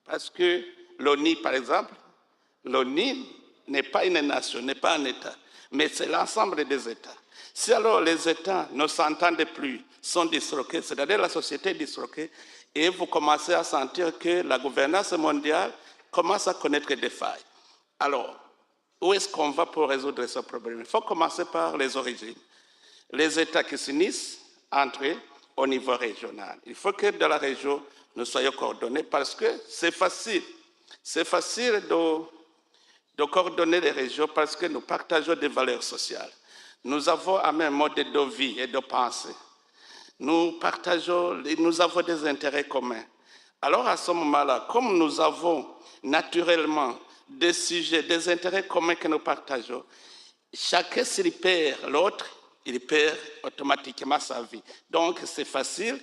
Parce que l'ONU, par exemple, l'ONU n'est pas une nation, n'est pas un État, mais c'est l'ensemble des États. Si alors les États ne s'entendent plus, sont disloqués, c'est-à-dire la société est disloquée, et vous commencez à sentir que la gouvernance mondiale commence à connaître des failles. Alors, où est-ce qu'on va pour résoudre ce problème? Il faut commencer par les origines. Les États qui s'unissent entre eux au niveau régional. Il faut que dans la région, nous soyons coordonnés parce que c'est facile. C'est facile de coordonner les régions parce que nous partageons des valeurs sociales. Nous avons un même mode de vie et de pensée. Nous avons des intérêts communs. Alors à ce moment-là, comme nous avons naturellement des sujets, des intérêts communs que nous partageons, chacun s'il perd l'autre, il perd automatiquement sa vie. Donc c'est facile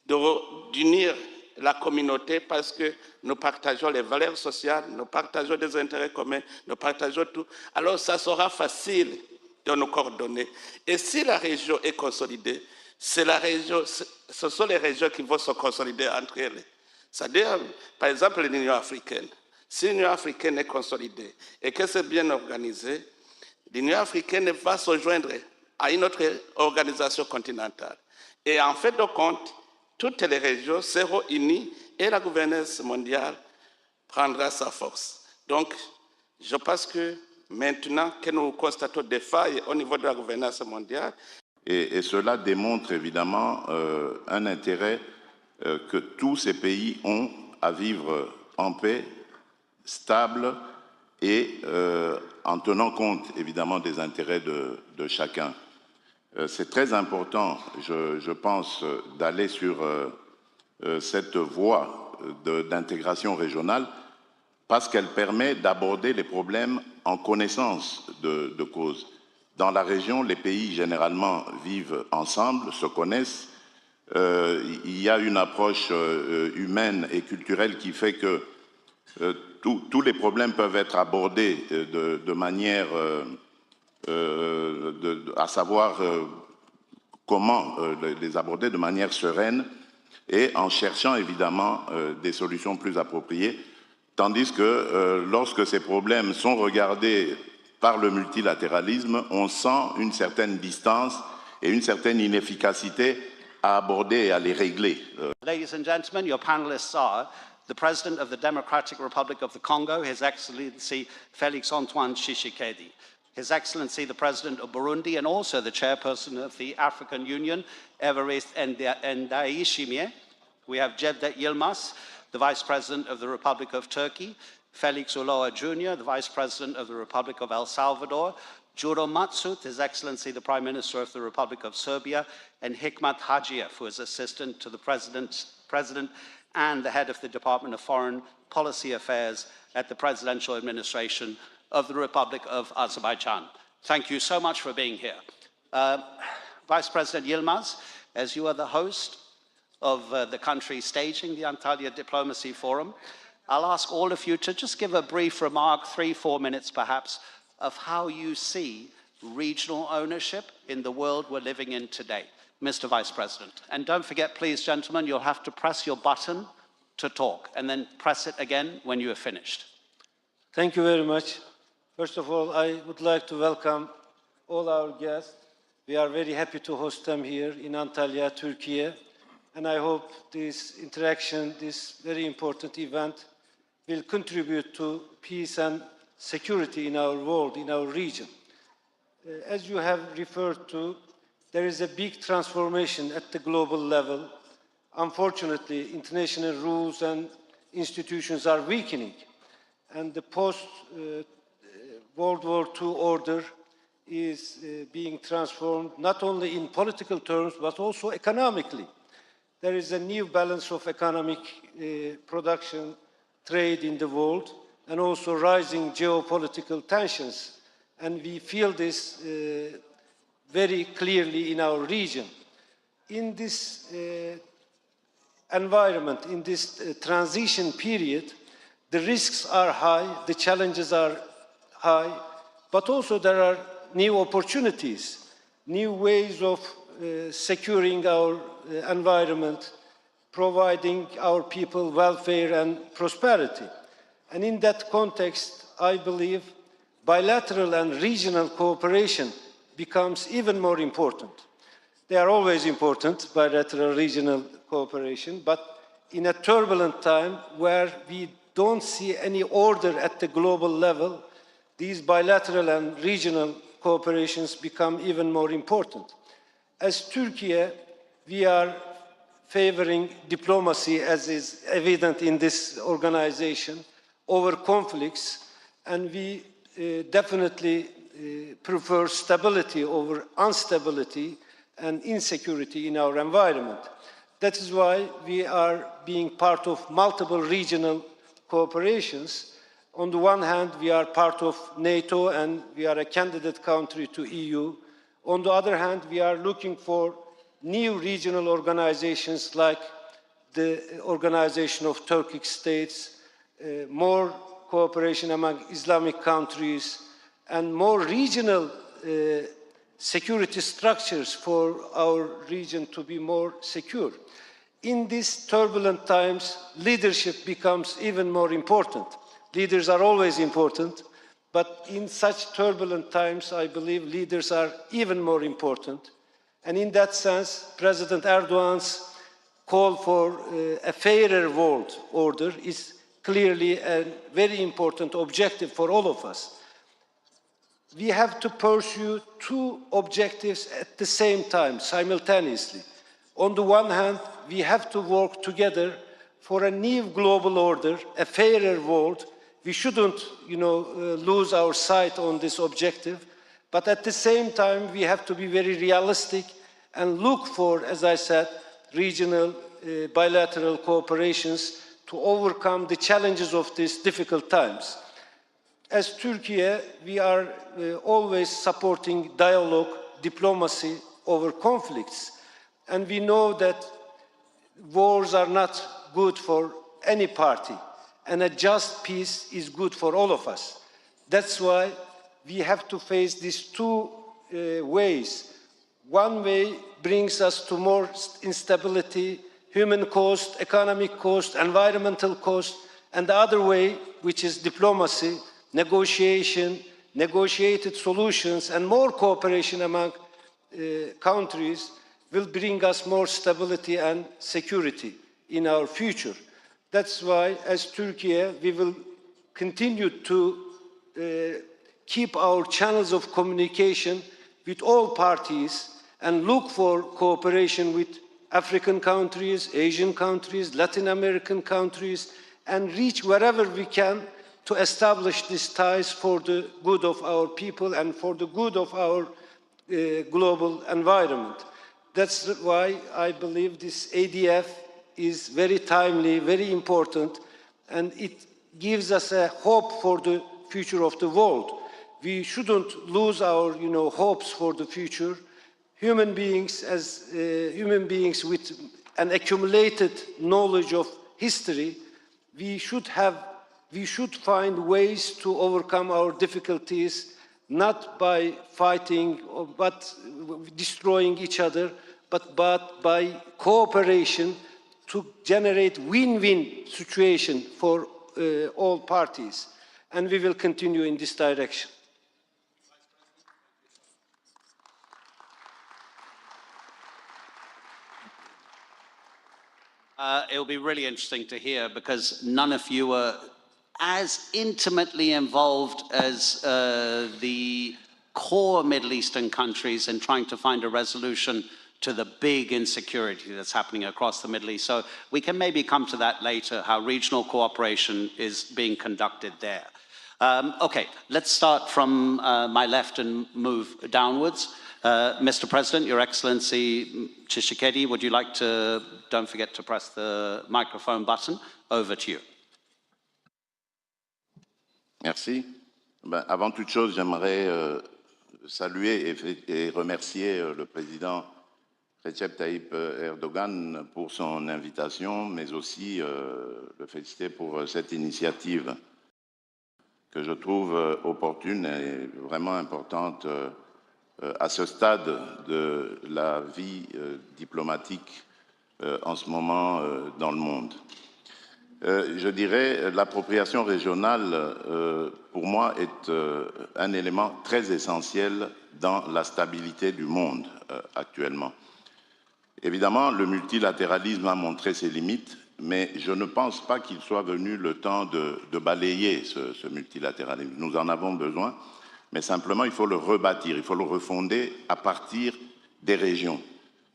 d'unir la communauté parce que nous partageons les valeurs sociales, nous partageons des intérêts communs, nous partageons tout. Alors ça sera facile de nous coordonner. Et si la région est consolidée, ce sont les régions qui vont se consolider entre elles. C'est-à-dire, par exemple, l'Union africaine. Si l'Union africaine est consolidée et que c'est bien organisé, l'Union africaine va se joindre à une autre organisation continentale. Et en fait de compte, toutes les régions seront unies et la gouvernance mondiale prendra sa force. Donc, je pense que maintenant que nous constatons des failles au niveau de la gouvernance mondiale, et cela démontre évidemment un intérêt que tous ces pays ont à vivre en paix, stable et en tenant compte évidemment des intérêts de chacun. C'est très important, je pense, d'aller sur cette voie d'intégration régionale parce qu'elle permet d'aborder les problèmes en connaissance de cause. Dans la région, les pays généralement vivent ensemble, se connaissent. Il y a une approche humaine et culturelle qui fait que tous les problèmes peuvent être abordés de manière, à savoir comment les aborder de manière sereine et en cherchant évidemment des solutions plus appropriées. Tandis que lorsque ces problèmes sont regardés par le multilatéralisme, on sent une certaine distance et une certaine inefficacité à aborder et à les régler. Ladies and gentlemen, your panelists are the President of the Democratic Republic of the Congo, His Excellency Félix Antoine Tshisekedi, His Excellency the President of Burundi and also the Chairperson of the African Union, Evariste Ndayishimiye. We have Cevdet Yilmaz, the Vice President of the Republic of Turkey, Felix Ulloa Jr., the Vice President of the Republic of El Salvador, Juro Matsut, His Excellency the Prime Minister of the Republic of Serbia, and Hikmat Hajiev, who is Assistant to the President and the Head of the Department of Foreign Policy Affairs at the Presidential Administration of the Republic of Azerbaijan. Thank you so much for being here. Vice President Yilmaz, as you are the host of the country staging the Antalya Diplomacy Forum, I'll ask all of you to just give a brief remark, 3-4 minutes perhaps, of how you see regional ownership in the world we're living in today. Mr. Vice President. And don't forget, please, gentlemen, you'll have to press your button to talk, and then press it again when you are finished. Thank you very much. First of all, I would like to welcome all our guests. We are very happy to host them here in Antalya, Turkey. And I hope this interaction, this very important event, will contribute to peace and security in our world, in our region. As you have referred to, there is a big transformation at the global level. Unfortunately, international rules and institutions are weakening. And the post-World War II order is being transformed not only in political terms, but also economically. There is a new balance of economic production, trade in the world, and also rising geopolitical tensions. And we feel this very clearly in our region. In this environment, in this transition period, the risks are high, the challenges are high, but also there are new opportunities, new ways of securing our environment, providing our people welfare and prosperity. And in that context, I believe bilateral and regional cooperation becomes even more important. They are always important, bilateral regional cooperation, but in a turbulent time where we don't see any order at the global level, these bilateral and regional cooperations become even more important. As Turkey, we are favoring diplomacy, as is evident in this organization, over conflicts, and we definitely prefer stability over instability and insecurity in our environment. That is why we are being part of multiple regional cooperations. On the one hand, we are part of NATO and we are a candidate country to EU. On the other hand, we are looking for new regional organizations like the Organization of Turkic States, more cooperation among Islamic countries, and more regional security structures for our region to be more secure. In these turbulent times, leadership becomes even more important. Leaders are always important, but in such turbulent times, I believe leaders are even more important. And in that sense, President Erdogan's call for a fairer world order is clearly a very important objective for all of us. We have to pursue two objectives at the same time, simultaneously. On the one hand, we have to work together for a new global order, a fairer world. We shouldn't, lose our sight on this objective. But at the same time, we have to be very realistic and look for, as I said, regional bilateral cooperations to overcome the challenges of these difficult times. As Turkey, we are always supporting dialogue, diplomacy over conflicts. And we know that wars are not good for any party, and a just peace is good for all of us. That's why we have to face these two ways. One way brings us to more instability, human cost, economic cost, environmental cost, and the other way, which is diplomacy, negotiation, negotiated solutions, and more cooperation among countries will bring us more stability and security in our future. That's why, as Turkey, we will continue to keep our channels of communication with all parties and look for cooperation with African countries, Asian countries, Latin American countries, and reach wherever we can to establish these ties for the good of our people and for the good of our global environment. That's why I believe this ADF is very timely, very important, and it gives us a hope for the future of the world. We shouldn't lose our hopes for the future. Human beings, as human beings with an accumulated knowledge of history, we should find ways to overcome our difficulties, not by fighting or but destroying each other, but by cooperation to generate win-win situation for all parties. And we will continue in this direction. It will be really interesting to hear, because none of you are as intimately involved as the core Middle Eastern countries in trying to find a resolution to the big insecurity that's happening across the Middle East. So we can maybe come to that later, how regional cooperation is being conducted there. Okay, let's start from my left and move downwards. Mr. President, Your Excellency Tshisekedi, would you like to, don't forget to press the microphone button, over to you. Merci. Avant toute chose, j'aimerais saluer et remercier le président Recep Tayyip Erdogan pour son invitation, mais aussi le féliciter pour cette initiative que je trouve opportune et vraiment importante à ce stade de la vie diplomatique en ce moment dans le monde. Je dirais l'appropriation régionale, pour moi, est un élément très essentiel dans la stabilité du monde actuellement. Évidemment, le multilatéralisme a montré ses limites, mais je ne pense pas qu'il soit venu le temps de balayer ce multilatéralisme. Nous en avons besoin, mais simplement il faut le rebâtir, il faut le refonder à partir des régions.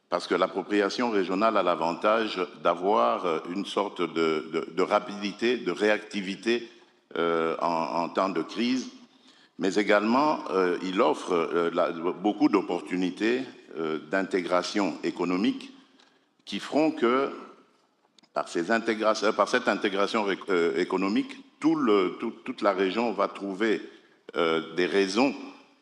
Parce que l'appropriation régionale a l'avantage d'avoir une sorte de rapidité, de réactivité en temps de crise, mais également il offre beaucoup d'opportunités d'intégration économique qui feront que par cette intégration économique, toute la région va trouver des raisons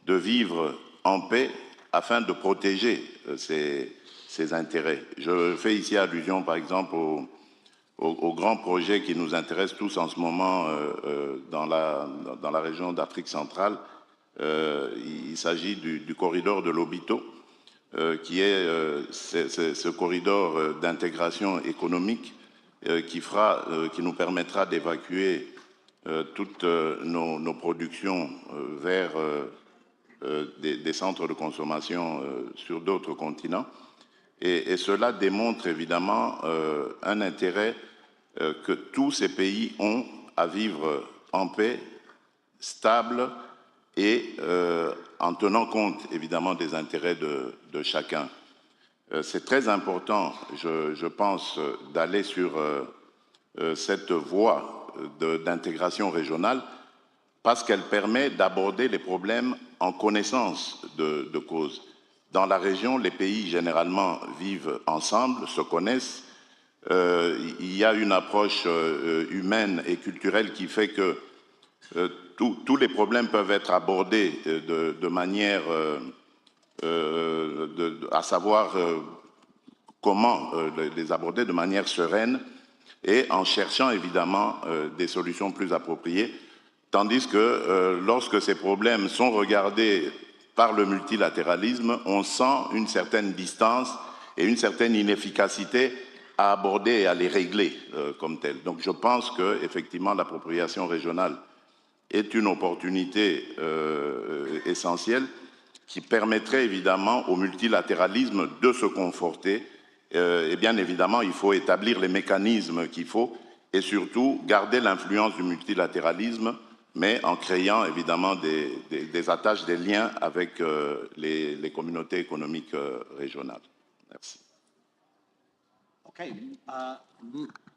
de vivre en paix afin de protéger ses intérêts. Je fais ici allusion, par exemple, aux grands projets qui nous intéressent tous en ce moment dans la région d'Afrique centrale. Il s'agit du corridor de l'Obito, qui est ce corridor d'intégration économique qui nous permettra d'évacuer toutes nos productions vers des centres de consommation sur d'autres continents. Et cela démontre évidemment un intérêt que tous ces pays ont à vivre en paix, stable et en tenant compte évidemment des intérêts de chacun. C'est très important, je pense, d'aller sur cette voie d'intégration régionale parce qu'elle permet d'aborder les problèmes en connaissance de cause. Dans la région, les pays généralement vivent ensemble, se connaissent. Il y a une approche humaine et culturelle qui fait que tous les problèmes peuvent être abordés de manière à savoir comment les aborder de manière sereine et en cherchant évidemment des solutions plus appropriées, tandis que lorsque ces problèmes sont regardés par le multilatéralisme, on sent une certaine distance et une certaine inefficacité à aborder et à les régler comme telles. Donc je pense qu'effectivement l'appropriation régionale est une opportunité essentielle qui permettrait évidemment au multilatéralisme de se conforter. Et bien évidemment, il faut établir les mécanismes qu'il faut et surtout garder l'influence du multilatéralisme, mais en créant évidemment des attaches, des liens avec les communautés économiques régionales. Merci. Okay.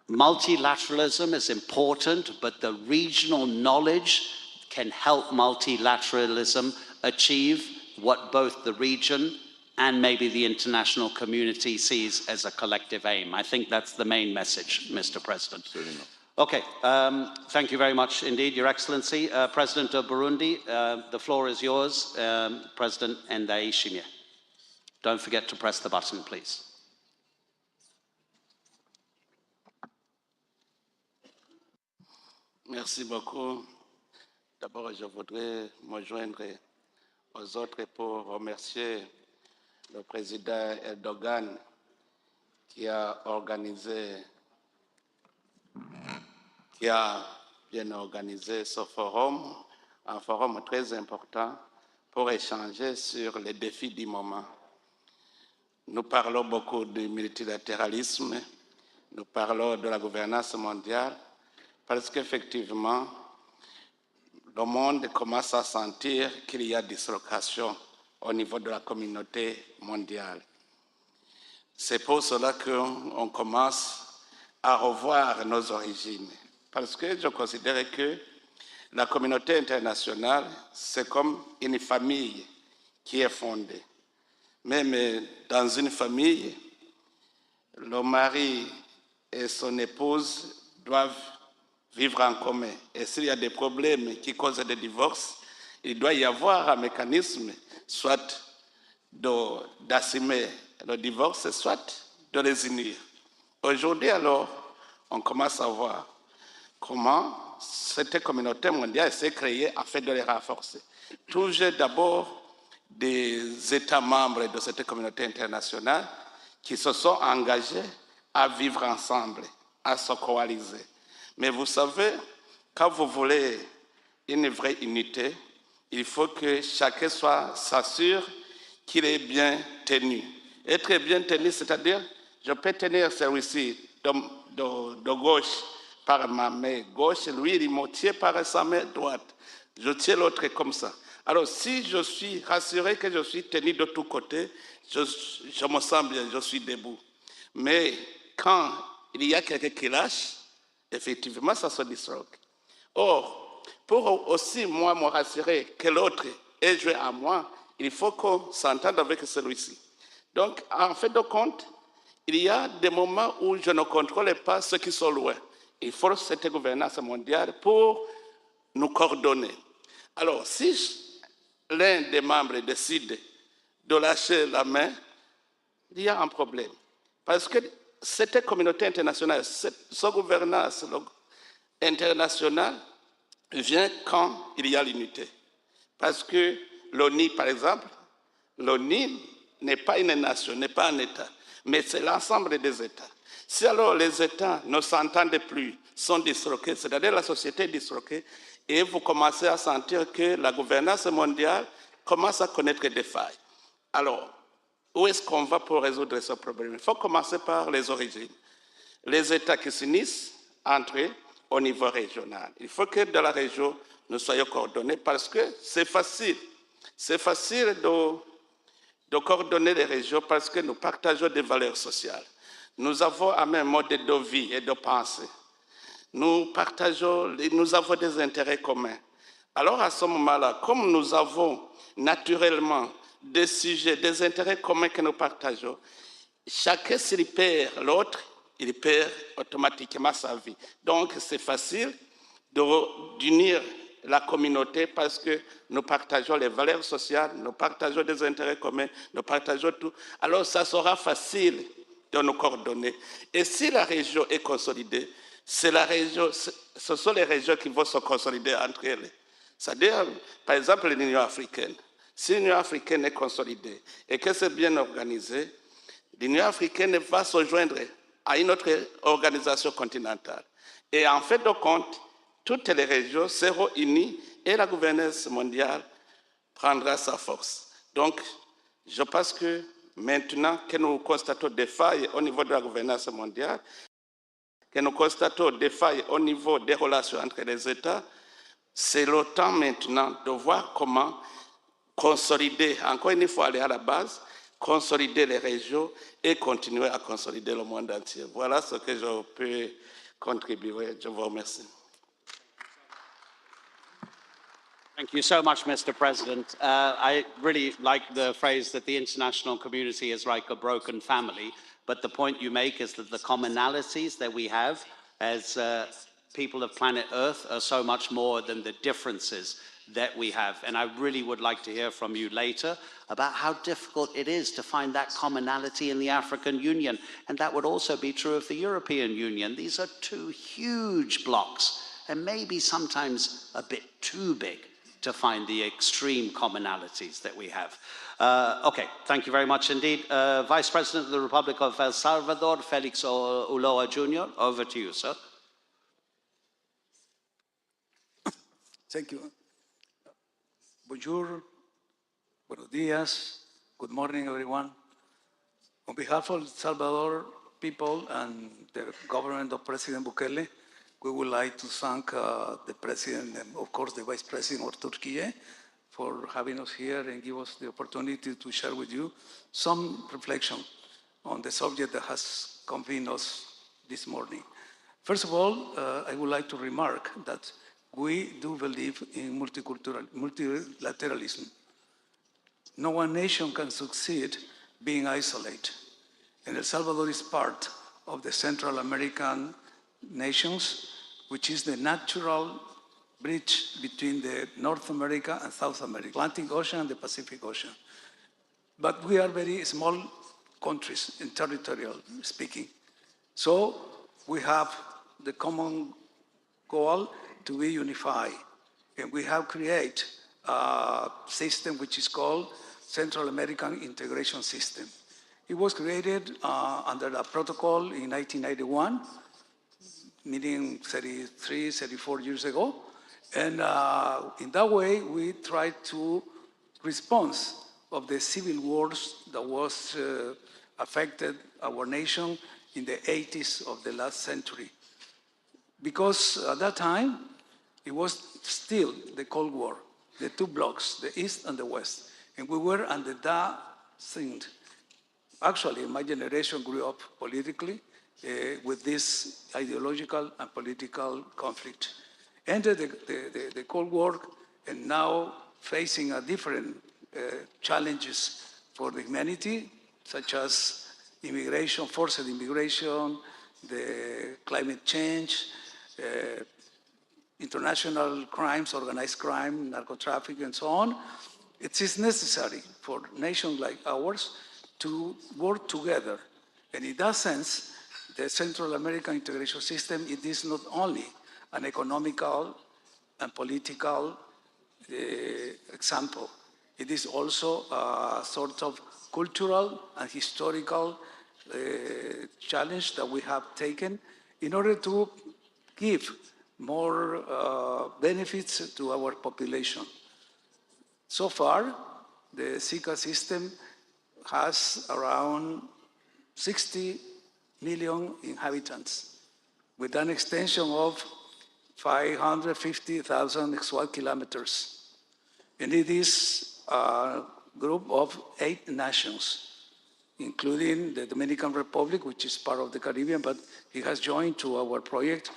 Multilateralism is important, but the regional knowledge can help multilateralism achieve what both the region and maybe the international community sees as a collective aim. I think that's the main message, Mr. President. Absolument. Okay, thank you very much indeed, Your Excellency. President of Burundi, the floor is yours, President Ndayishimiye. Don't forget to press the button, please. Merci beaucoup. D'abord, je voudrais me joindre aux autres pour remercier le président Erdogan qui a bien organisé ce forum, un forum très important pour échanger sur les défis du moment. Nous parlons beaucoup du multilatéralisme, nous parlons de la gouvernance mondiale, parce qu'effectivement, le monde commence à sentir qu'il y a dislocation au niveau de la communauté mondiale. C'est pour cela qu'on commence à revoir nos origines. Parce que je considère que la communauté internationale, c'est comme une famille qui est fondée. Même dans une famille, le mari et son épouse doivent vivre en commun. Et s'il y a des problèmes qui causent des divorces, il doit y avoir un mécanisme, soit d'assumer le divorce, soit de les unir. Aujourd'hui, alors, on commence à voir comment cette communauté mondiale s'est créée afin de les renforcer. Toujours d'abord des États membres de cette communauté internationale qui se sont engagés à vivre ensemble, à se coaliser. Mais vous savez, quand vous voulez une vraie unité, il faut que chacun s'assure qu'il est bien tenu. Être bien tenu, c'est-à-dire, je peux tenir celui-ci de gauche par ma main gauche, lui, il me tient par sa main droite. Je tiens l'autre comme ça. Alors, si je suis rassuré que je suis tenu de tous côtés, je me sens bien, je suis debout. Mais quand il y a quelqu'un qui lâche, effectivement, ça se disloque. Or, pour aussi moi me rassurer que l'autre est joué à moi, il faut qu'on s'entende avec celui-ci. Donc, en fait de compte, il y a des moments où je ne contrôle pas ceux qui sont loin. Il faut cette gouvernance mondiale pour nous coordonner. Alors, si l'un des membres décide de lâcher la main, il y a un problème. Parce que cette communauté internationale, cette gouvernance internationale vient quand il y a l'unité. Parce que l'ONU, par exemple, l'ONU n'est pas une nation, n'est pas un État, mais c'est l'ensemble des États. Si alors les États ne s'entendent plus, sont disloqués, c'est-à-dire la société est disloquée, et vous commencez à sentir que la gouvernance mondiale commence à connaître des failles. Alors, où est-ce qu'on va pour résoudre ce problème? Il faut commencer par les origines. Les États qui s'unissent entre eux au niveau régional. Il faut que dans la région, nous soyons coordonnés parce que c'est facile. C'est facile de coordonner les régions parce que nous partageons des valeurs sociales. Nous avons un même mode de vie et de pensée. Nous avons des intérêts communs. Alors à ce moment-là, comme nous avons naturellement des sujets, des intérêts communs que nous partageons, chacun s'il perd l'autre, il perd automatiquement sa vie. Donc c'est facile d'unir la communauté parce que nous partageons les valeurs sociales, nous partageons des intérêts communs, nous partageons tout. Alors ça sera facile de nous coordonner. Et si la région est consolidée, ce sont les régions qui vont se consolider entre elles. C'est-à-dire, par exemple, l'Union africaine. Si l'Union africaine est consolidée et que c'est bien organisé, l'Union africaine va se joindre à une autre organisation continentale. Et en fait de compte, toutes les régions seront unies et la gouvernance mondiale prendra sa force. Donc, je pense que maintenant que nous constatons des failles au niveau de la gouvernance mondiale, que nous constatons des failles au niveau des relations entre les États, c'est le temps maintenant de voir comment consolider, encore une fois aller à la base, consolider les régions et continuer à consolider le monde entier. Voilà ce que je peux contribuer. Je vous remercie. Thank you so much, Mr. President. I really like the phrase that the international community is like a broken family, but the point you make is that the commonalities that we have as people of planet Earth are so much more than the differences that we have. And I really would like to hear from you later about how difficult it is to find that commonality in the African Union. And that would also be true of the European Union. These are two huge blocks, and maybe sometimes a bit too big to find the extreme commonalities that we have. Okay, thank you very much indeed. Vice President of the Republic of El Salvador, Felix Ulloa Jr., over to you, sir. Thank you. Bonjour, buenos días, good morning everyone. On behalf of El Salvador people and the government of President Bukele, we would like to thank the President and of course the Vice President of Turkey for having us here and give us the opportunity to share with you some reflection on the subject that has convened us this morning. First of all, I would like to remark that we do believe in multilateralism. No one nation can succeed being isolated. And El Salvador is part of the Central American nations, which is the natural bridge between the North America and South America, Atlantic Ocean and the Pacific Ocean. But we are very small countries in territorial speaking. So we have the common goal to be unified. And we have created a system which is called Central American Integration System. It was created under a protocol in 1991, meaning 33, 34 years ago. And in that way, we tried to respond of the civil wars that was affected our nation in the 80s of the last century. Because at that time, it was still the Cold War, the two blocks, the East and the West. And we were under that thing. Actually, my generation grew up politically with this ideological and political conflict. Entered the Cold War, and now facing a different challenges for the humanity, such as immigration, forced immigration, the climate change, international crimes, organized crime, narco-trafficking, and so on. It is necessary for nations like ours to work together. And in that sense, the Central American integration system, it is not only an economical and political example. It is also a sort of cultural and historical challenge that we have taken in order to give more benefits to our population. So far, the SICA system has around 60 million inhabitants with an extension of 550,000 square kilometers. And it is a group of 8 nations, including the Dominican Republic, which is part of the Caribbean, but it has joined to our project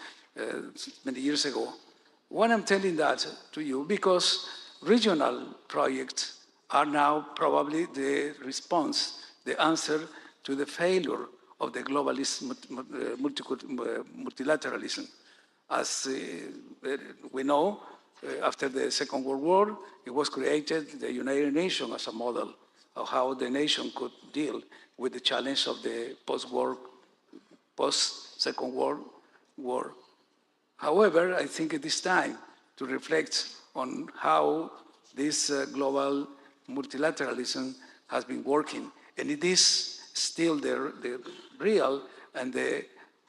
many years ago. Why I'm telling that to you? Because regional projects are now probably the response, the answer to the failure of the globalist multilateralism. As we know, after the Second World War, it was created the United Nations as a model of how the nation could deal with the challenge of the post-Second World War. However, I think it is time to reflect on how this global multilateralism has been working. And it is still the real and the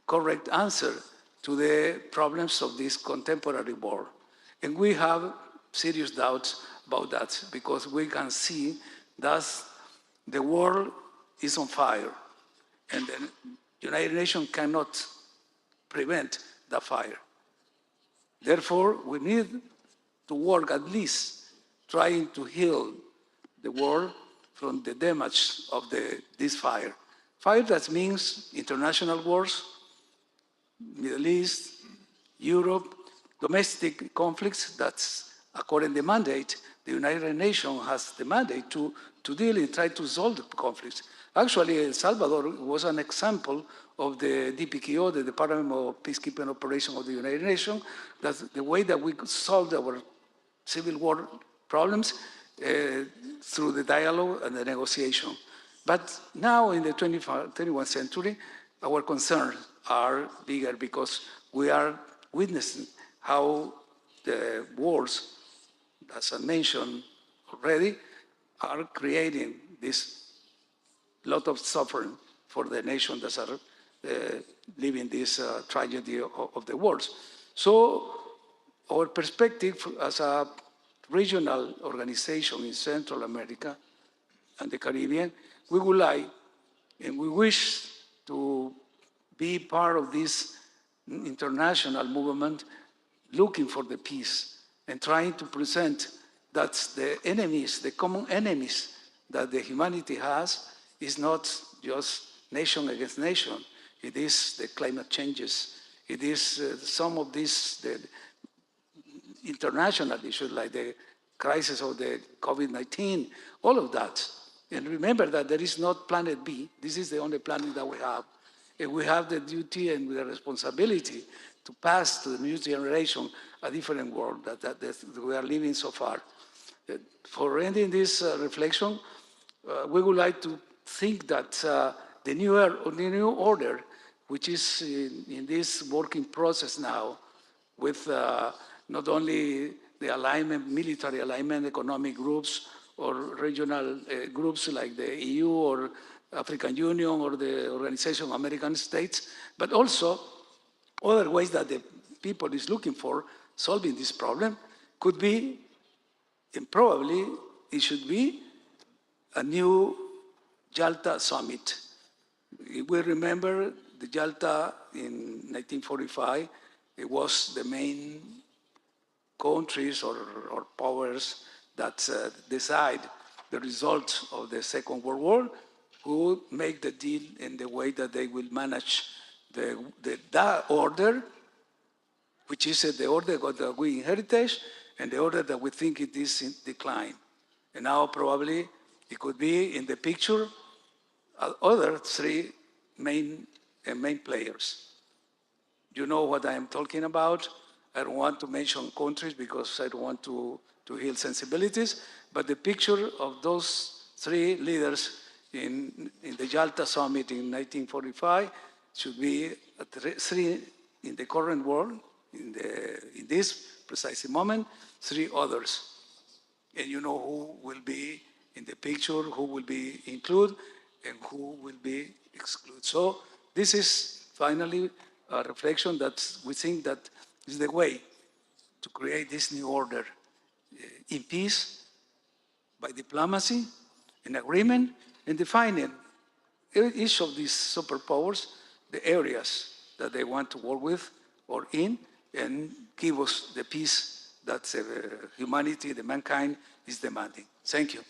correct answer to the problems of this contemporary world. And we have serious doubts about that because we can see that the world is on fire and the United Nations cannot prevent the fire. Therefore, we need to work at least trying to heal the world from the damage of this fire. Fire that means international wars, Middle East, Europe, domestic conflicts that's according to the mandate, the United Nations has the mandate to deal and try to solve the conflicts. Actually, El Salvador was an example of the DPKO, the Department of Peacekeeping Operation of the United Nations. That's the way that we could solve our civil war problems through the dialogue and the negotiation. But now in the 21st century, our concerns are bigger because we are witnessing how the wars, as I mentioned already, are creating this lot of suffering for the nations that are living this tragedy of the wars. So our perspective as a regional organization in Central America and the Caribbean, we would like and we wish to be part of this international movement looking for the peace and trying to present that the enemies, the common enemies that the humanity has is not just nation against nation. It is the climate changes. It is some of these the international issues like the crisis of the COVID-19, all of that. And remember that there is not planet B. This is the only planet that we have. And we have the duty and the responsibility to pass to the new generation a different world that we are living so far. For ending this reflection, we would like to think that the new order, which is in this working process now, with not only the alignment, military alignment, economic groups, or regional groups like the EU or African Union or the Organization of American States, but also other ways that the people is looking for solving this problem could be, and probably it should be, a new Jalta summit. If we remember the Jalta in 1945, it was the main countries or powers that decide the results of the Second World War, who make the deal in the way that they will manage that order, which is the order that we inherited and the order that we think it is in decline. And now probably it could be in the picture other three main players. You know what I am talking about. I don't want to mention countries because I don't want to heal sensibilities, but the picture of those three leaders in the Jalta summit in 1945 should be three in the current world, in this precise moment, three others. And you know who will be in the picture, who will be included, and who will be excluded. So this is finally a reflection that we think that is the way to create this new order in peace, by diplomacy, and agreement, and defining each of these superpowers, the areas that they want to work with or in, and give us the peace that humanity, the mankind, is demanding. Thank you.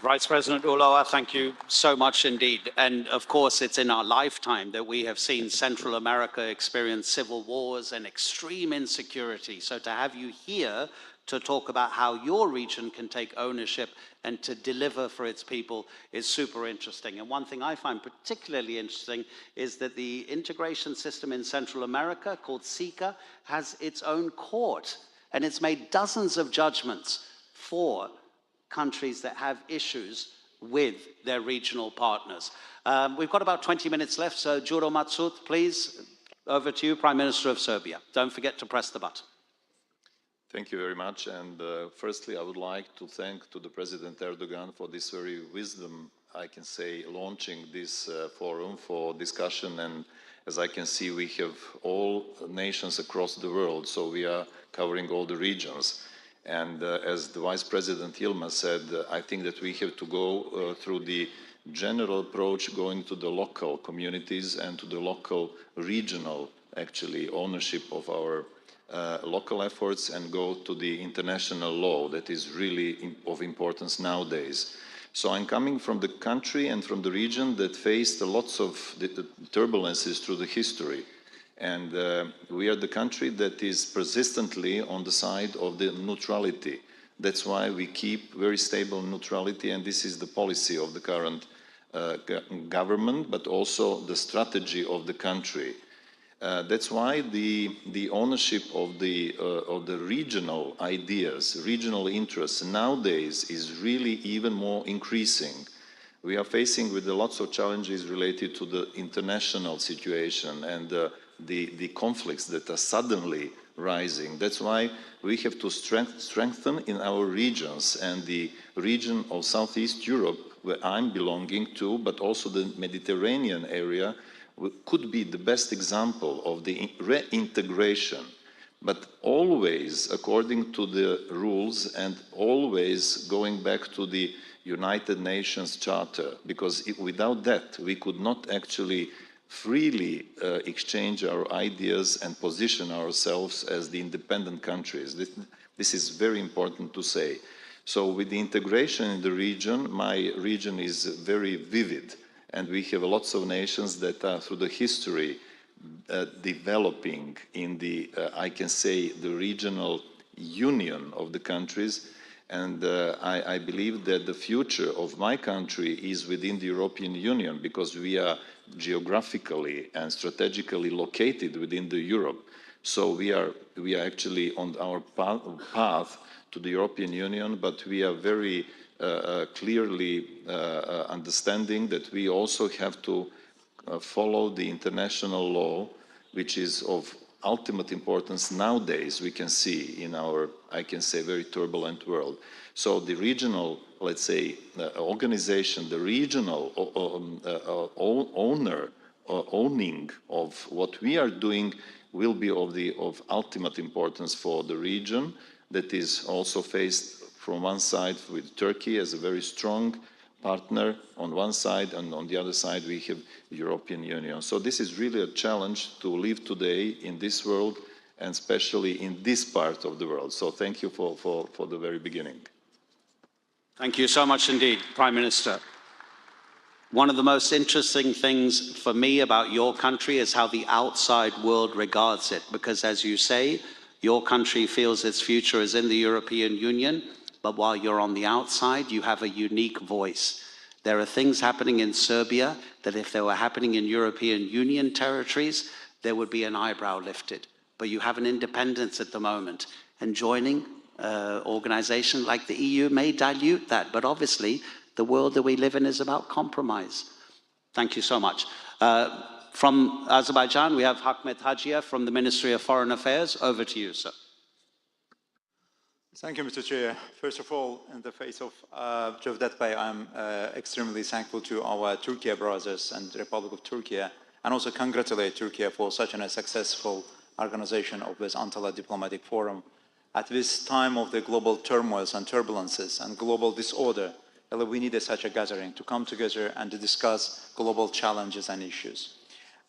Vice President Ulloa, thank you so much indeed. And of course, it's in our lifetime that we have seen Central America experience civil wars and extreme insecurity. So to have you here to talk about how your region can take ownership and to deliver for its people is super interesting. And one thing I find particularly interesting is that the integration system in Central America, called SICA, has its own court, and it's made dozens of judgments for countries that have issues with their regional partners. We've got about 20 minutes left, so Đuro Matsut, please, over to you, Prime Minister of Serbia. Don't forget to press the button. Thank you very much. And firstly, I would like to thank to the President Erdogan for this very wisdom, I can say, launching this forum for discussion. And as I can see, we have all nations across the world, so we are covering all the regions. And as the Vice President Yilmaz said, I think that we have to go through the general approach, going to the local communities and to the local regional, actually, ownership of our local efforts, and go to the international law that is really of importance nowadays. So I'm coming from the country and from the region that faced lots of turbulences through the history. And we are the country that is persistently on the side of the neutrality. That's why we keep very stable neutrality, and this is the policy of the current government, but also the strategy of the country. That's why the ownership of the regional ideas, regional interests nowadays is really even more increasing. We are facing with lots of challenges related to the international situation and the conflicts that are suddenly rising. That's why we have to strengthen in our regions, and the region of Southeast Europe, where I'm belonging to, but also the Mediterranean area, could be the best example of the reintegration, but always according to the rules and always going back to the United Nations Charter, because without that we could not actually freely exchange our ideas and position ourselves as the independent countries. This is very important to say. So with the integration in the region, my region is very vivid. And we have lots of nations that are through the history developing in the, I can say, the regional union of the countries. And I believe that the future of my country is within the European Union, because we are geographically and strategically located within the Europe. So we are actually on our path to the European Union, but we are very clearly understanding that we also have to follow the international law, which is of ultimate importance nowadays we can see in our, I can say, very turbulent world. So the regional, let's say, organization, the regional owning of what we are doing will be of ultimate importance for the region, that is also faced from one side with Turkey as a very strong partner on one side, and on the other side we have European Union. So this is really a challenge to live today in this world, and especially in this part of the world. So thank you for the very beginning. Thank you so much indeed, Prime Minister. One of the most interesting things for me about your country is how the outside world regards it, because as you say, your country feels its future is in the European Union, but while you're on the outside, you have a unique voice. There are things happening in Serbia that if they were happening in European Union territories, there would be an eyebrow lifted. But you have an independence at the moment, and joining an organization like the EU may dilute that, but obviously the world that we live in is about compromise. Thank you so much. From Azerbaijan, we have Hikmet Hajia from the Ministry of Foreign Affairs. Over to you, sir. Thank you, Mr. Chair. First of all, in the face of Cevdet Bey, I'm extremely thankful to our Turkey brothers and the Republic of Turkey, and also congratulate Turkey for such a successful organization of this Antalya Diplomatic Forum. At this time of the global turmoils and turbulences and global disorder, we needed such a gathering to come together and to discuss global challenges and issues.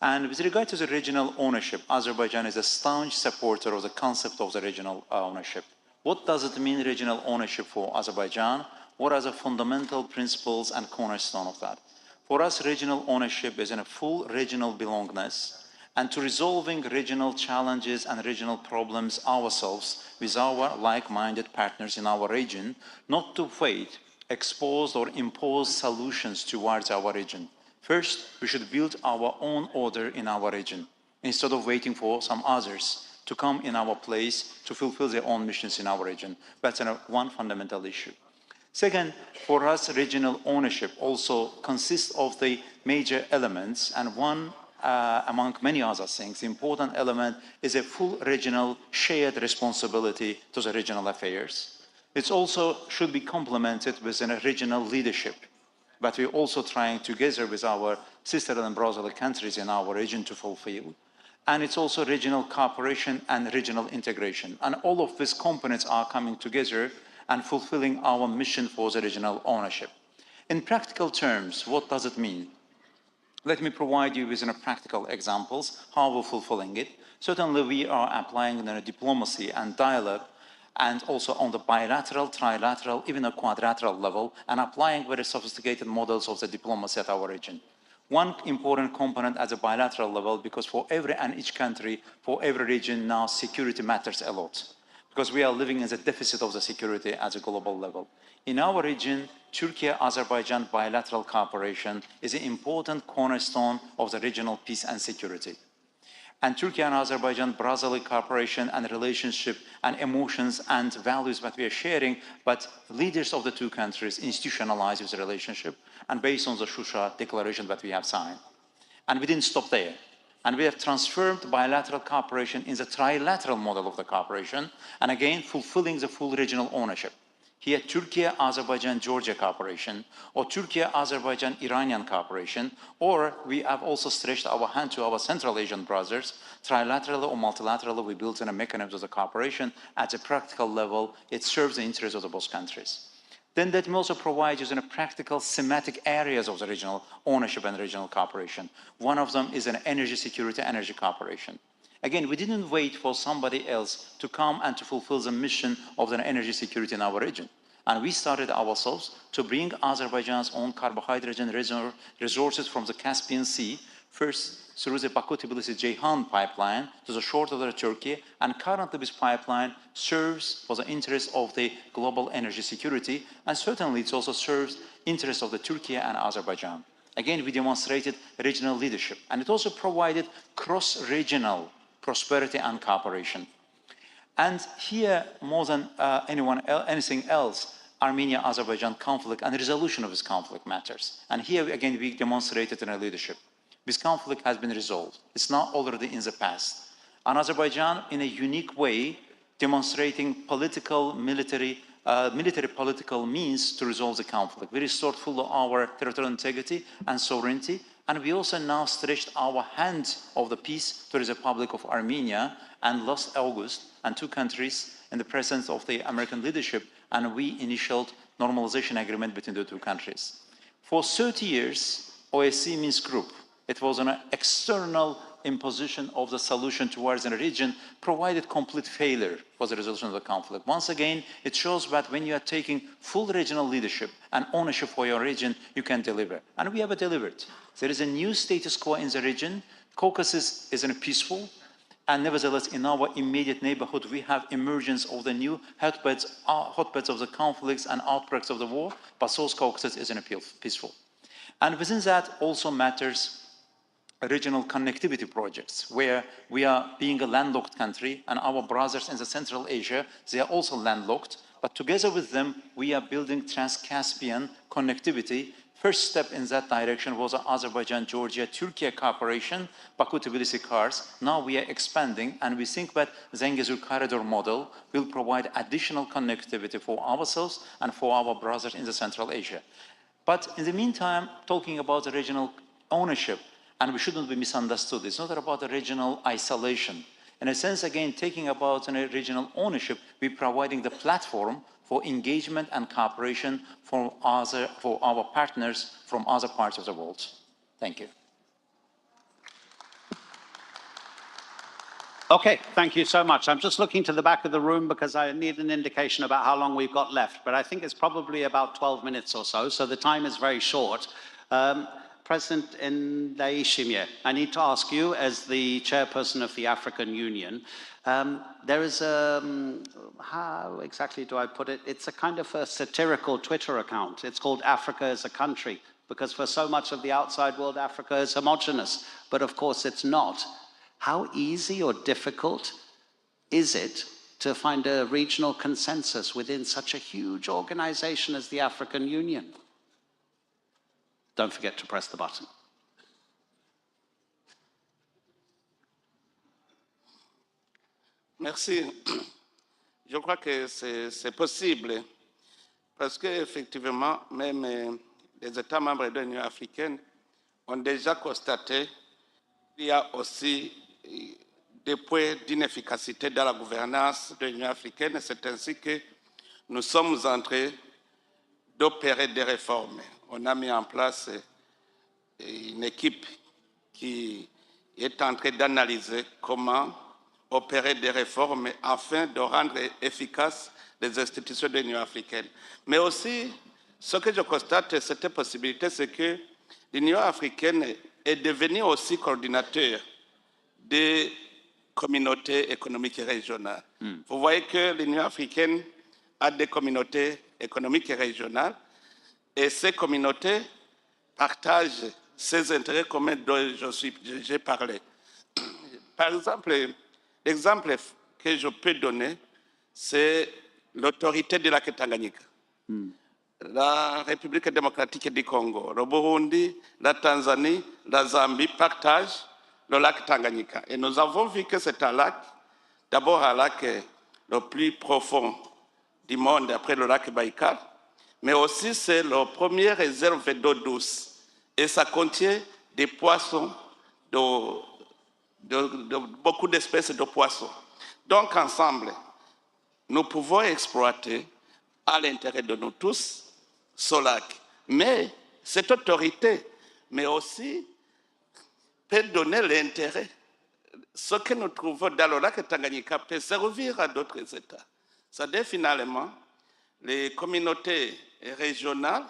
And with regard to the regional ownership, Azerbaijan is a staunch supporter of the concept of the regional ownership. What does it mean, regional ownership for Azerbaijan? What are the fundamental principles and cornerstone of that? For us, regional ownership is in a full regional belongingness, and to resolving regional challenges and regional problems ourselves with our like-minded partners in our region, not to wait, expose or impose solutions towards our region. First, we should build our own order in our region, instead of waiting for some others to come in our place to fulfill their own missions in our region. That's one fundamental issue. Second, for us, regional ownership also consists of the major elements, and one among many other things, the important element is a full regional shared responsibility to the regional affairs. It also should be complemented with a regional leadership, but we're also trying together with our sister and brother countries in our region to fulfill. And it's also regional cooperation and regional integration. And all of these components are coming together and fulfilling our mission for the regional ownership. In practical terms, what does it mean? Let me provide you with practical examples how we're fulfilling it. Certainly, we are applying diplomacy and dialogue, and also on the bilateral, trilateral, even a quadrilateral level, and applying very sophisticated models of the diplomacy at our region. One important component at the bilateral level, because for every and each country, for every region now, security matters a lot, because we are living in the deficit of the security at a global level. In our region, Turkey-Azerbaijan bilateral cooperation is an important cornerstone of the regional peace and security. And Turkey and Azerbaijan brotherly cooperation and relationship and emotions and values that we are sharing, but leaders of the two countries institutionalize this relationship and based on the Shusha declaration that we have signed. And we didn't stop there. And we have transformed bilateral cooperation in the trilateral model of the cooperation, and again, fulfilling the full regional ownership. Here, Turkey-Azerbaijan-Georgia cooperation, or Turkey-Azerbaijan-Iranian cooperation, or we have also stretched our hand to our Central Asian brothers. Trilaterally or multilaterally, we built in a mechanism of the cooperation. At a practical level, it serves the interests of the both countries. Then that also provides us in a practical thematic areas of the regional ownership and regional cooperation. One of them is an energy security, energy cooperation. Again, we didn't wait for somebody else to come and to fulfill the mission of the energy security in our region. And we started ourselves to bring Azerbaijan's own carbohydrate resources from the Caspian Sea, first through the Baku-Tbilisi-Ceyhan pipeline to the shore of Turkey, and currently this pipeline serves for the interest of the global energy security, and certainly it also serves interests of the Turkey and Azerbaijan. Again, we demonstrated regional leadership, and it also provided cross-regional prosperity and cooperation. And here, more than anything else, Armenia-Azerbaijan conflict and the resolution of this conflict matters. And here, again, we demonstrated in our leadership. This conflict has been resolved. It's not already in the past. and Azerbaijan, in a unique way, demonstrating military political means to resolve the conflict. We restored full of our territorial integrity and sovereignty, and we also now stretched our hand of the peace to the Republic of Armenia, and last August, and two countries in the presence of the American leadership, and we initialed normalization agreement between the two countries. For 30 years, OSCE Minsk Group, it was an external imposition of the solution towards the region, provided complete failure for the resolution of the conflict. Once again, it shows that when you are taking full regional leadership and ownership for your region, you can deliver. And we have delivered. There is a new status quo in the region. Caucasus is peaceful, and nevertheless, in our immediate neighborhood, we have emergence of the new hotbeds of the conflicts and outbreaks of the war, but South Caucasus is peaceful. And within that also matters regional connectivity projects, where we are being a landlocked country, and our brothers in the Central Asia, they are also landlocked, but together with them, we are building Trans-Caspian connectivity. First step in that direction was Azerbaijan, Georgia, Turkey cooperation, Baku-Tbilisi cars. Now we are expanding, and we think that Zengezur corridor model will provide additional connectivity for ourselves and for our brothers in the Central Asia. But in the meantime, talking about the regional ownership, and we shouldn't be misunderstood, it's not about the regional isolation. In a sense, again, taking about regional ownership, we're providing the platform for engagement and cooperation for our partners from other parts of the world. Thank you. Okay, thank you so much. I'm just looking to the back of the room because I need an indication about how long we've got left, but I think it's probably about 12 minutes or so, so the time is very short. President Ndayishimiye, I need to ask you, as the chairperson of the African Union, there is how exactly do I put it? It's a kind of a satirical Twitter account. It's called Africa as a Country, because for so much of the outside world, Africa is homogenous, but of course it's not. How easy or difficult is it to find a regional consensus within such a huge organization as the African Union? Don't forget to press the button. Merci. Je crois que c'est possible parce qu'effectivement, même les États membres de l'Union africaine ont déjà constaté qu'il y a aussi des points d'inefficacité dans la gouvernance de l'Union africaine. C'est ainsi que nous sommes en train d'opérer des réformes. On a mis en place une équipe qui est en train d'analyser comment opérer des réformes afin de rendre efficaces les institutions de l'Union africaine. Mais aussi, ce que je constate, cette possibilité, c'est que l'Union africaine est devenue aussi coordinateur des communautés économiques et régionales. Vous voyez que l'Union africaine a des communautés économiques et régionales, et ces communautés partagent ces intérêts communs dont j'ai parlé. Par exemple, l'exemple que je peux donner, c'est l'autorité du lac Tanganyika. La République démocratique du Congo, le Burundi, la Tanzanie, la Zambie partagent le lac Tanganyika. Et nous avons vu que c'est un lac, d'abord un lac le plus profond du monde après le lac Baïkal, mais aussi c'est la première réserve d'eau douce. Et ça contient des poissons, beaucoup d'espèces de poissons. Donc ensemble, nous pouvons exploiter à l'intérêt de nous tous ce lac. Mais cette autorité, mais aussi peut donner l'intérêt. Ce que nous trouvons dans le lac Tanganyika peut servir à d'autres États. C'est-à-dire finalement, les communautés régionales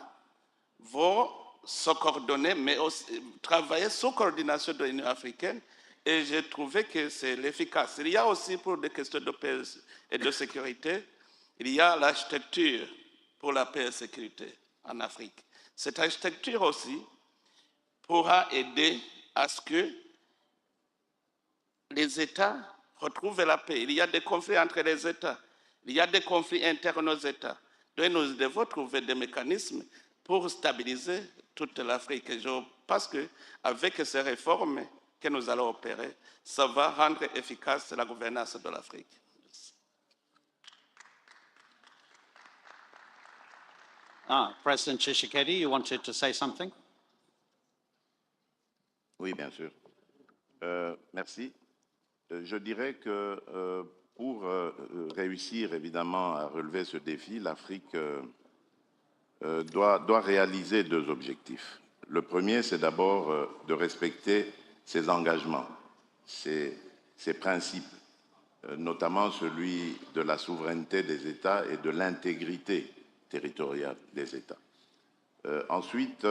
vont se coordonner, mais aussi travailler sous coordination de l'Union africaine. Et j'ai trouvé que c'est l'efficace. Il y a aussi pour des questions de paix et de sécurité, il y a l'architecture pour la paix et la sécurité en Afrique. Cette architecture aussi pourra aider à ce que les États retrouvent la paix. Il y a des conflits entre les États. Il y a des conflits internes aux États. Donc nous devons trouver des mécanismes pour stabiliser toute l'Afrique. Je pense qu'avec ces réformes, que nous allons opérer, ça va rendre efficace la gouvernance de l'Afrique. President Tshisekedi, you wanted to say something? Oui, bien sûr. Merci. Je dirais que pour réussir évidemment à relever ce défi, l'Afrique doit réaliser deux objectifs. Le premier, c'est d'abord de respecter ses engagements, ses principes, notamment celui de la souveraineté des États et de l'intégrité territoriale des États. Ensuite,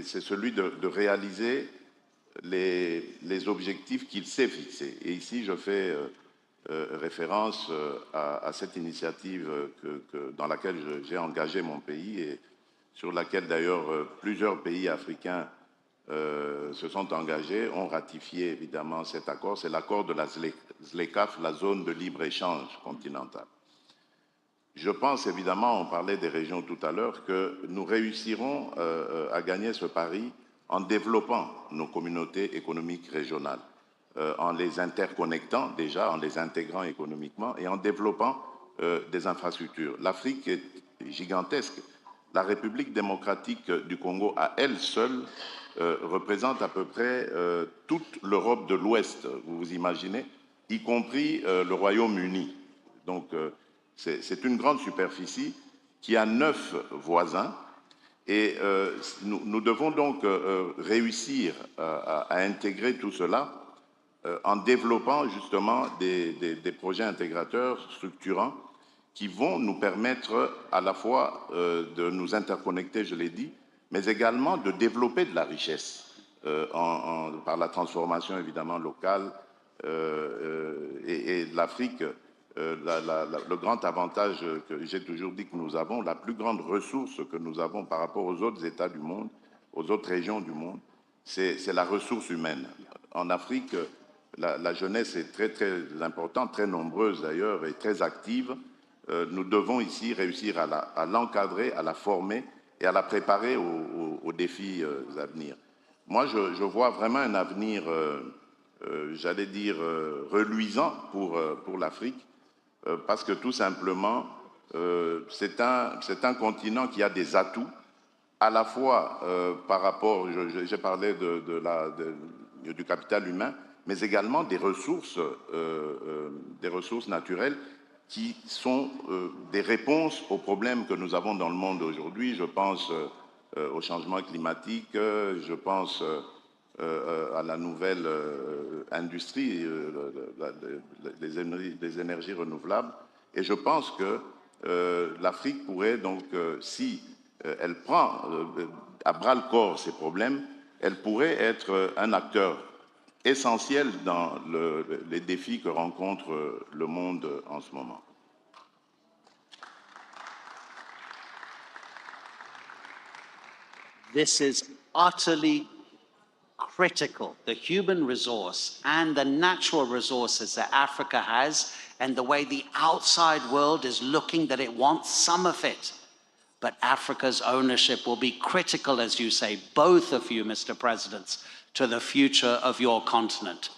c'est celui de réaliser les objectifs qu'il s'est fixés. Et ici, je fais référence à cette initiative dans laquelle j'ai engagé mon pays et sur laquelle d'ailleurs plusieurs pays africains se sont engagés, ont ratifié évidemment cet accord. C'est l'accord de la ZLECAf, la zone de libre-échange continentale. Je pense évidemment, on parlait des régions tout à l'heure, que nous réussirons à gagner ce pari en développant nos communautés économiques régionales, en les interconnectant déjà, en les intégrant économiquement et en développant des infrastructures. L'Afrique est gigantesque. La République démocratique du Congo, à elle seule, représente à peu près toute l'Europe de l'Ouest, vous vous imaginez, y compris le Royaume-Uni. Donc, c'est une grande superficie qui a 9 voisins et nous devons donc réussir à intégrer tout cela en développant justement des projets intégrateurs structurants qui vont nous permettre à la fois de nous interconnecter, je l'ai dit, mais également de développer de la richesse par la transformation évidemment locale et l'Afrique. Le grand avantage que j'ai toujours dit que nous avons, la plus grande ressource que nous avons par rapport aux autres États du monde, aux autres régions du monde, c'est la ressource humaine. En Afrique, la jeunesse est très, très importante, très nombreuse d'ailleurs et très active. Nous devons ici réussir à l'encadrer, à la former et à la préparer aux défis à venir. Moi, je vois vraiment un avenir, j'allais dire, reluisant pour l'Afrique, parce que tout simplement, c'est un continent qui a des atouts, à la fois par rapport, j'ai parlé du capital humain, mais également des ressources naturelles qui sont des réponses aux problèmes que nous avons dans le monde aujourd'hui. Je pense au changement climatique, je pense à la nouvelle industrie des énergies renouvelables. Et je pense que l'Afrique pourrait donc, si elle prend à bras-le-corps ces problèmes, elle pourrait être un acteur essentiel dans les défis que rencontre le monde en ce moment. This is utterly critical, the human resource and the natural resources that Africa has, and the way the outside world is looking that it wants some of it. But Africa's ownership will be critical, as you say, both of you, Mr. Presidents, to the future of your continent.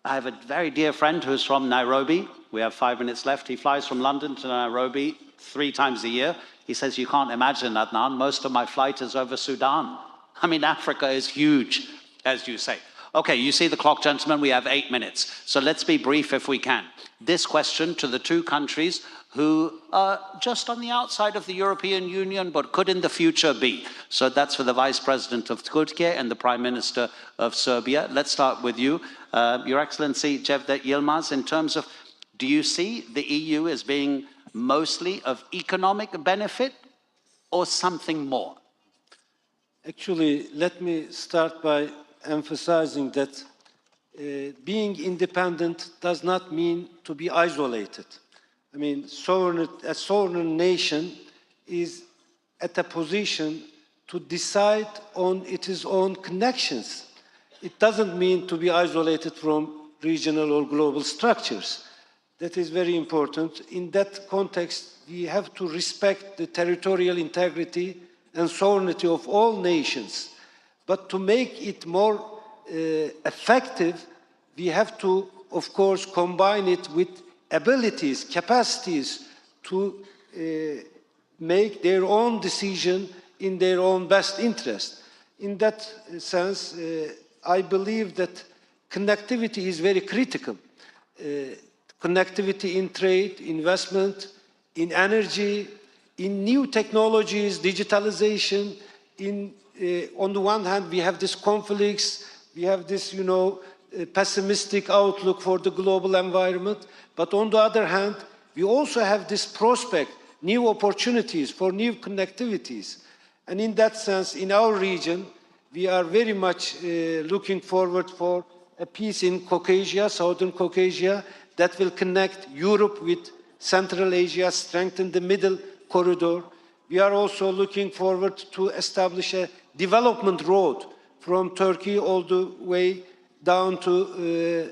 I have a very dear friend who's from Nairobi. We have 5 minutes left. He flies from London to Nairobi 3 times a year. He says, you can't imagine, Adnan, most of my flight is over Sudan. I mean, Africa is huge, as you say. Okay, you see the clock, gentlemen, we have 8 minutes. So let's be brief if we can. This question to the 2 countries who are just on the outside of the European Union, but could in the future be. So that's for the Vice President of Turkey and the Prime Minister of Serbia. Let's start with you. Your Excellency, Cevdet Yilmaz, in terms of, do you see the EU as being mostly of economic benefit or something more? Actually, let me start by emphasizing that being independent does not mean to be isolated. I mean, a sovereign nation is at a position to decide on its own connections. It doesn't mean to be isolated from regional or global structures. That is very important. In that context, we have to respect the territorial integrity and sovereignty of all nations. But to make it more effective, we have to, of course, combine it with abilities, capacities to make their own decision in their own best interest. In that sense, I believe that connectivity is very critical. Connectivity in trade, investment, in energy, in new technologies, digitalization. On the one hand, we have these conflicts, we have this, pessimistic outlook for the global environment. But on the other hand, we also have this prospect, new opportunities for new connectivities. And in that sense, in our region, we are very much looking forward for a peace in Caucasia, Southern Caucasia, that will connect Europe with Central Asia, strengthen the middle corridor. We are also looking forward to establish a development road from Turkey all the way down to,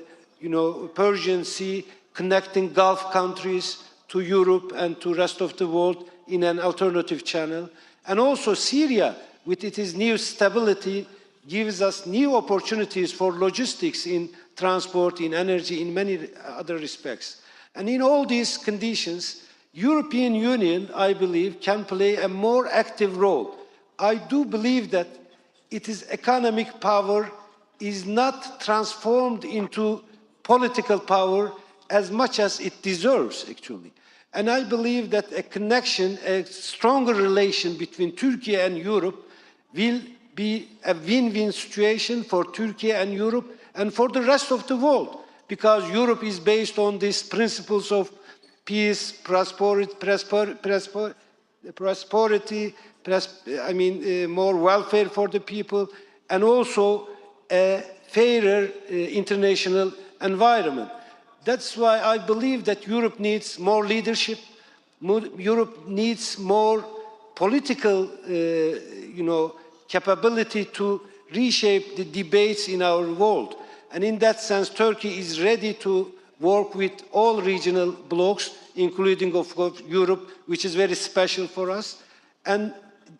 Persian Sea, connecting Gulf countries to Europe and to the rest of the world in an alternative channel. And also Syria, with its new stability, gives us new opportunities for logistics in transport, in energy, in many other respects. And in all these conditions, European Union, I believe, can play a more active role. I do believe that its economic power is not transformed into political power as much as it deserves, actually. And I believe that a connection, a stronger relation between Turkey and Europe will be a win-win situation for Turkey and Europe and for the rest of the world, because Europe is based on these principles of peace, prosperity, more welfare for the people, and also a fairer international environment. That's why I believe that Europe needs more leadership. Europe needs more political, capability to reshape the debates in our world. And in that sense, Turkey is ready to work with all regional blocs, including, of course, Europe, which is very special for us. And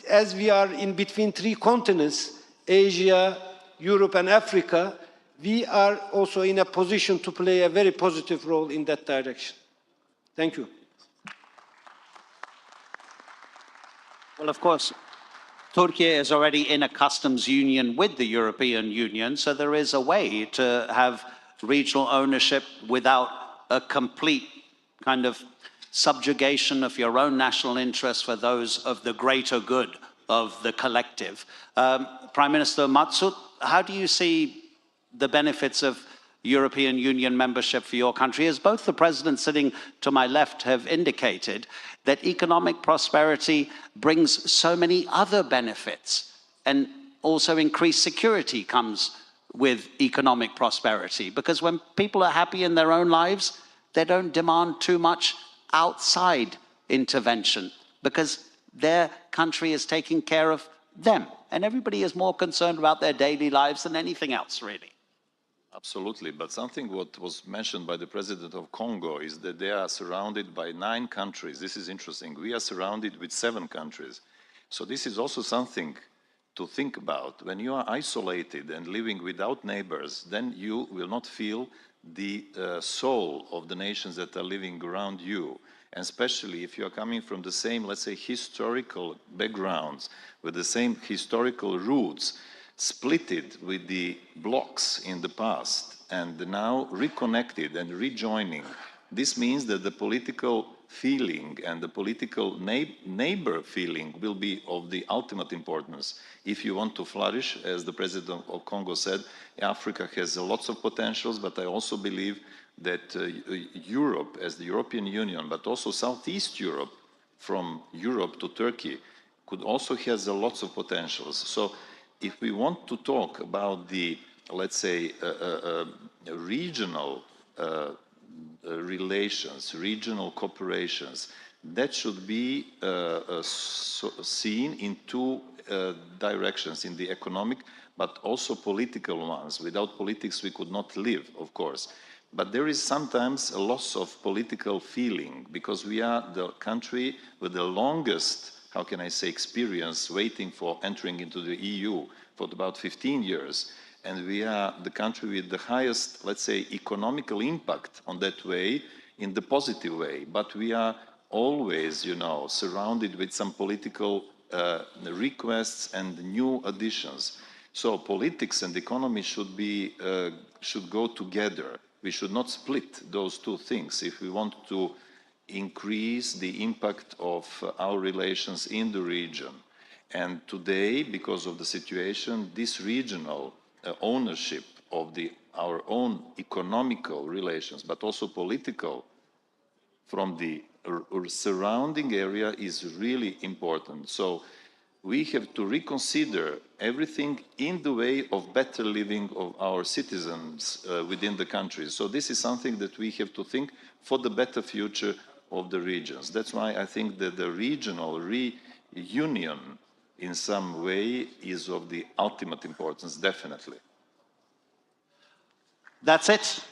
as we are in between three continents, Asia, Europe, and Africa, we are also in a position to play a very positive role in that direction. Thank you. Well, of course, Turkey is already in a customs union with the European Union, so there is a way to have regional ownership without a complete kind of subjugation of your own national interests for those of the greater good of the collective. Prime Minister Matsut, how do you see the benefits of European Union membership for your country? As both the presidents sitting to my left have indicated, that economic prosperity brings so many other benefits, and also increased security comes with economic prosperity, because when people are happy in their own lives, they don't demand too much outside intervention, because their country is taking care of them, and everybody is more concerned about their daily lives than anything else, really. Absolutely, but something what was mentioned by the president of Congo is that they are surrounded by 9 countries. This is interesting. We are surrounded with 7 countries. So this is also something to think about. When you are isolated and living without neighbors, then you will not feel the soul of the nations that are living around you. And especially if you are coming from the same, let's say, historical backgrounds, with the same historical roots, splitted with the blocks in the past and now reconnected and rejoining. This means that the political feeling and the political neighbor feeling will be of the ultimate importance. If you want to flourish, as the president of Congo said, Africa has lots of potentials, but I also believe that Europe, as the European Union, but also Southeast Europe, from Europe to Turkey, could also has lots of potentials. So if we want to talk about the, let's say, regional relations, regional cooperations, that should be seen in 2 directions, in the economic, but also political ones. Without politics, we could not live, of course. But there is sometimes a loss of political feeling, because we are the country with the longest, how can I say, experience waiting for entering into the EU for about 15 years. and we are the country with the highest, let's say, economical impact on that way, in the positive way. But we are always, you know, surrounded with some political requests and new additions. So politics and economy should be should go together. We should not split those two things if we want to increase the impact of our relations in the region. And today, because of the situation, this regional ownership of our own economical relations, but also political, from the surrounding area is really important. So we have to reconsider everything in the way of better living of our citizens within the countries. So this is something that we have to think for the better future of the regions. That's why I think that the regional reunion in some way is of the ultimate importance, definitely. That's it.